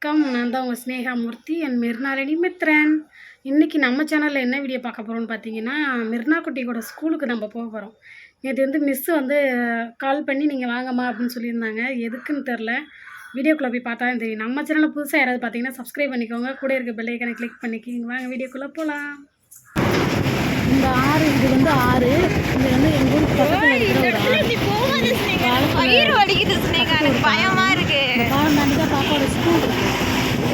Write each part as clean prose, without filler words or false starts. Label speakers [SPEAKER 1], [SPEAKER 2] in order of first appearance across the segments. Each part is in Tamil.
[SPEAKER 1] வணக்கம். நான் தான் உங்கள் ஸ்னேகாமூர்த்தி அண்ட் மிர்னாலினி மித்ரன். இன்றைக்கி நம்ம சேனலில் என்ன வீடியோ பார்க்க போகிறோம்னு பார்த்தீங்கன்னா, மிர்னா குட்டியோட ஸ்கூலுக்கு நம்ம போக போகிறோம். நேற்று மிஸ்ஸு கால் பண்ணி நீங்கள் வாங்கம்மா அப்படின்னு சொல்லியிருந்தாங்க. எதுக்குன்னு தெரில. வீடியோக்குள்ளே போய் பார்த்தா தான் தெரியும். நம்ம சேனலில் புதுசாக யாராவது பார்த்தீங்கன்னா சப்ஸ்கிரைப் பண்ணிக்கோங்க. கூட இருக்க பெல் ஐக்கனை கிளிக் பண்ணிக்கிங்க. வாங்க வீடியோக்குள்ளே போகலாம். இந்த ஆறு இது ஆறு. இது எங்கள் ஊருக்கு பக்கத்தில் இருக்கிற
[SPEAKER 2] பயமாக இருக்குது.
[SPEAKER 1] பாலம் தாண்டி தான் பாப்பாவோட ஸ்கூல் இருக்குது.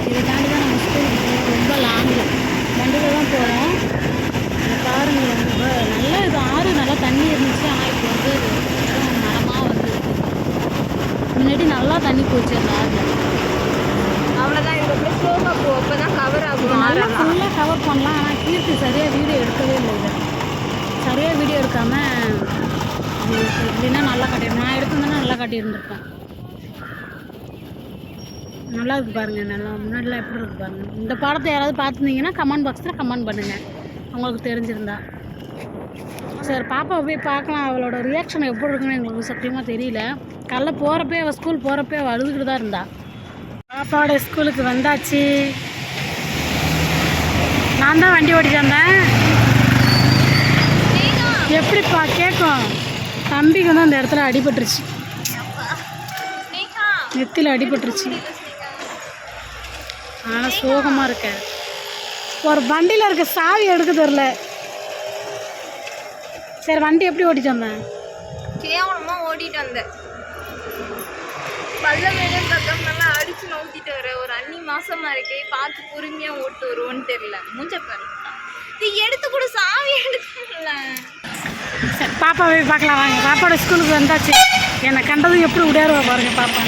[SPEAKER 1] இதை தாண்டி தான் நம்ம ஸ்கூலுக்கு போகிறோம். ரொம்ப லாங்கு வண்டியில் தான் போகிறோம். பாருங்கள் நல்லா இது ஆறு நல்லா தண்ணி இருந்துச்சு. ஆனால் இப்போ மரமாக முன்னாடி நல்லா தண்ணி போச்சு அந்த ஆறில்.
[SPEAKER 2] அவ்வளோதான். இது ஸ்லோவாக போ, அப்போ தான் கவர் ஆகும்.
[SPEAKER 1] நல்லா ஃபுல்லாக கவர் பண்ணலாம். ஆனால் கீர்த்தி சரியாக வீடியோ எடுக்கவே இல்லை. இதை சரியாக வீடியோ எடுக்காமல் இல்லைன்னா நல்லா காட்டியிருந்தேன். நான் எடுத்திருந்தேன்னா நல்லா காட்டியிருந்திருப்பேன். நல்லா இருக்குது பாருங்கள். நல்லா முன்னாடிலாம் எப்படி இருக்குது பாருங்கள். இந்த பாடத்தை யாராவது பார்த்துருந்தீங்கன்னா கமெண்ட் பாக்ஸில் கமெண்ட் பண்ணுங்கள் உங்களுக்கு தெரிஞ்சிருந்தா. சரி, பாப்பாவை போய் பார்க்கலாம். அவளோட ரியாக்ஷன் எப்படி இருக்குன்னு எங்களுக்கு சத்தியமாக தெரியல. காலைல போகிறப்பே அவள் ஸ்கூல் போகிறப்பே அவள் அழுதுகிட்டு தான் இருந்தா. பாப்பாவோட ஸ்கூலுக்கு வந்தாச்சு. நான் தான் வண்டி ஓட்டிட்டு வந்தேன். எப்படிப்பா கேட்கும். தம்பிக்கு அந்த இடத்துல அடிபட்டுருச்சு. நெத்தியில் அடிபட்டுருச்சு. ஆனால் சோகமாக இருக்கேன். ஒரு வண்டியில் இருக்க சாவி எடுக்க தெரில. சரி, வண்டி எப்படி ஓட்டிட்டு வந்தேன்?
[SPEAKER 2] கேவலமாக ஓட்டிட்டு வந்தேன். பள்ளமேடு கக்கம் நல்லா அடிச்சு நோக்கிட்டு வர ஒரு அன்னி மாசமாக இருக்கே. பார்த்து பொறுமையாக ஓட்டு வருவோன்னு தெரியல. மூஞ்சப்பாரு நீ எடுத்து கூட சாவி எடுக்கல.
[SPEAKER 1] சரி, பாப்பாவை பார்க்கலாம் வாங்க. பாப்பாவோட ஸ்கூலுக்கு வந்தாச்சு. என்னை கண்டதும் எப்படி விடையாடுவா பாருங்க பாப்பா.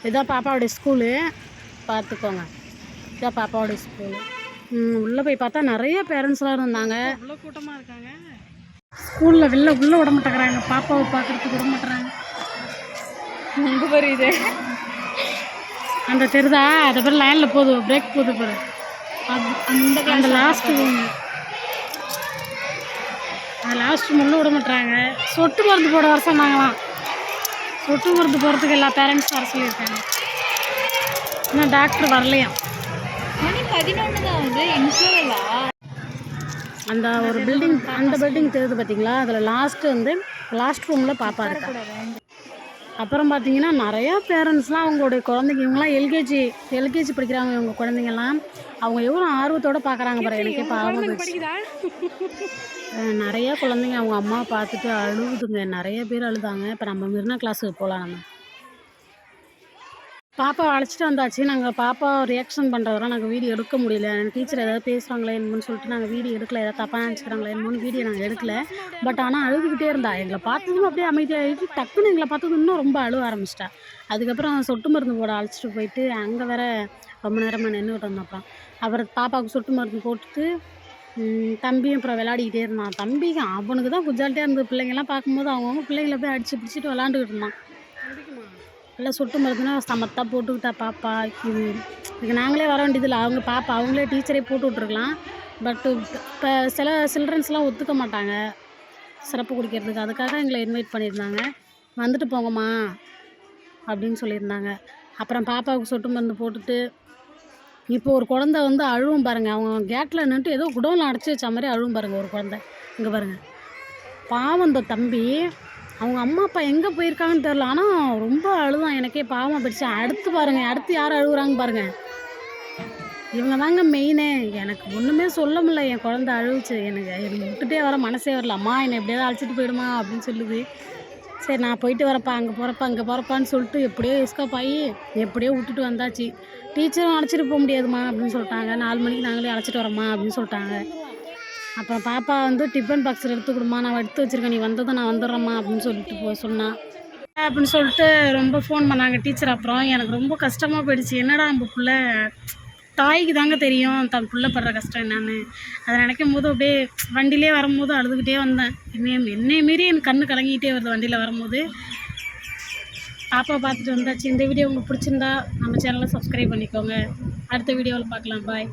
[SPEAKER 1] இதுதான் பாப்பாவோடைய ஸ்கூலு, பார்த்துக்கோங்க. இதான் பாப்பாவோடைய ஸ்கூலு. உள்ளே போய் பார்த்தா நிறைய பேரண்ட்ஸ்லாம் இருந்தாங்க. இவ்வளோ கூட்டமாக இருக்காங்க. ஸ்கூலில் உள்ளே விட மாட்டேங்கிறாங்க. பாப்பாவை பார்க்குறதுக்கு விட மாட்டேறாங்க.
[SPEAKER 2] இங்கே புரியுது.
[SPEAKER 1] அந்த தெருதா அதை பேர் லைனில் போகுது, பிரேக் போகுது பாரு. அந்த லாஸ்ட்டு முள்ள விட மாட்டுறாங்க. சொட்டு மருந்து போட வர சொன்னாங்களாம். சொட்டு மருந்து போகிறதுக்கு எல்லா பேரண்ட்ஸும் வர சொல்லியிருக்காங்க. இன்னும் டாக்டர் வரலையாம்.
[SPEAKER 2] மணி 11 தான் வந்து இன்சூரலா.
[SPEAKER 1] அந்த ஒரு பில்டிங், அந்த பில்டிங் தெரியுது பார்த்தீங்களா? அதில் லாஸ்ட் ரூமில் பாப்பா இருக்கா. அப்புறம் பார்த்தீங்கன்னா நிறையா பேரண்ட்ஸ்லாம் அவங்களுடைய குழந்தைங்க, இவங்களாம் எல்கேஜி படிக்கிறாங்க. இவங்க குழந்தைங்கள்லாம் அவங்க எவ்வளோ ஆர்வத்தோடு பார்க்குறாங்க பாரு. எனக்கே பாவம் நிறையா குழந்தைங்க அவங்க அம்மாவை பார்த்துட்டு அழுகுதுங்க. நிறைய பேர் அழுதாங்க. இப்போ நம்ம மிர்னா கிளாஸுக்கு போகலாம். நம்ம பாப்பா அழைச்சிட்டு வந்தாச்சு. நாங்கள் பாப்பா ரியாக்ஷன் பண்ணுறதெல்லாம் நாங்கள் வீடியோ எடுக்க முடியல. டீச்சர் ஏதாவது பேசுகிறாங்களே என்னன்னு சொல்லிட்டு நாங்கள் வீடியோ எடுக்கல. ஏதாவது தப்பாக நினச்சிக்கிறாங்களே என்னன்னு வீடியோ நாங்கள் எடுக்கல. பட் ஆனால் அழுதுகிட்டே இருந்தா. எங்களை பார்த்ததும் அப்படியே அமைதியாகிட்டு டக்குன்னு எங்களை பார்த்தது இன்னும் ரொம்ப அழுவ ஆரம்பிச்சிட்டா. அதுக்கப்புறம் சொட்டு மருந்து போட அழைச்சிட்டு போயிட்டு அங்கே வேற ரொம்ப நேரமாக நின்றுக்கிட்டு இருந்தோம். அப்புறம் பாப்பாவுக்கு சொட்டு மருந்து போட்டுட்டு தம்பியும் அப்புறம் விளையாடிக்கிட்டே இருந்தான். தம்பிக்கு அவனுக்கு தான் குஜாலிட்டியாக இருந்தது. பிள்ளைங்கள்லாம் பார்க்கும்போது அவங்கவுங்க பிள்ளைங்கள போய் அடித்து பிடிச்சிட்டு விளாண்டுக்கிட்டு இருந்தான். நல்லா சொட்டு மருந்துன்னா சமத்தாக போட்டுக்கிட்டா பாப்பா. இதுக்கு நாங்களே வர வேண்டியதில்லை. அவங்க பாப்பா அவங்களே டீச்சரே போட்டு விட்ருக்கலாம். பட்டு இப்போ சில சில்ட்ரன்ஸ்லாம் ஒத்துக்க மாட்டாங்க சிறப்பு குடிக்கிறதுக்கு. அதுக்காக எங்களை இன்வைட் பண்ணியிருந்தாங்க. வந்துட்டு போங்கம்மா அப்படின்னு சொல்லியிருந்தாங்க. அப்புறம் பாப்பாவுக்கு சொட்டு மருந்து போட்டுட்டு இப்போ ஒரு குழந்தை அழுவும் பாருங்கள். அவங்க கேட்டில் நின்றுட்டு ஏதோ குடோனில் அடைச்சி வச்ச மாதிரி அழுவும் பாருங்கள் ஒரு குழந்தை. இங்கே பாருங்கள் பாவம். இந்த தம்பி அவங்க அம்மா அப்பா எங்கே போயிருக்காங்கன்னு தெரில. ஆனால் ரொம்ப அழுதான். எனக்கே பாவம் போயிடுச்சு. அடுத்து பாருங்கள், அடுத்து யார் அழுகுறாங்க பாருங்கள். இவங்க தாங்க மெயினே. எனக்கு ஒன்றுமே சொல்ல முடியல. என் குழந்தை அழுவுச்சு. எனக்கு விட்டுட்டே வர மனசே வரல. அம்மா என்னை எப்படியாவது அழைச்சிட்டு போயிடுமா அப்படின்னு சொல்லுது. சரி, நான் போயிட்டு வரப்பா, அங்கே போகிறப்பான்னு சொல்லிட்டு எப்படியோ எஸ்கேப் ஆகி எப்படியோ விட்டுட்டு வந்தாச்சு. டீச்சரும் அழைச்சிட்டு போக முடியாதுமா அப்படின்னு சொல்லிட்டாங்க. 4 மணிக்கு நாங்களே அழைச்சிட்டு வரோம்மா அப்படின்னு சொல்லிட்டாங்க. அப்புறம் பாப்பா டிஃபன் பாக்ஸில் எடுத்து கொடுமா, நான் எடுத்து வச்சுருக்கேன், நீ வந்ததும் நான் வந்துடுறேம்மா அப்படின்னு சொல்லிட்டு சொன்னான். அப்படின்னு சொல்லிட்டு ரொம்ப ஃபோன் பண்ணாங்க டீச்சர். அப்புறம் எனக்கு ரொம்ப கஷ்டமாக போயிடுச்சு. என்னடா நம்ம பிள்ளை தாய்க்கு தாங்க தெரியும் தன் பிள்ளை படுற கஷ்டம் என்னன்னு. அதை நினைக்கும் போது அப்படியே வண்டியிலே வரும்போது அழுதுகிட்டே வந்தேன். என்னை மீறி என் கண்ணு கலங்கிக்கிட்டே வருது வண்டியில் வரும்போது. பாப்பா பார்த்துட்டு வந்தாச்சு. இந்த வீடியோ உங்களுக்கு பிடிச்சிருந்தா நம்ம சேனலை சப்ஸ்கிரைப் பண்ணிக்கோங்க. அடுத்த வீடியோவில் பார்க்கலாம். பாய்.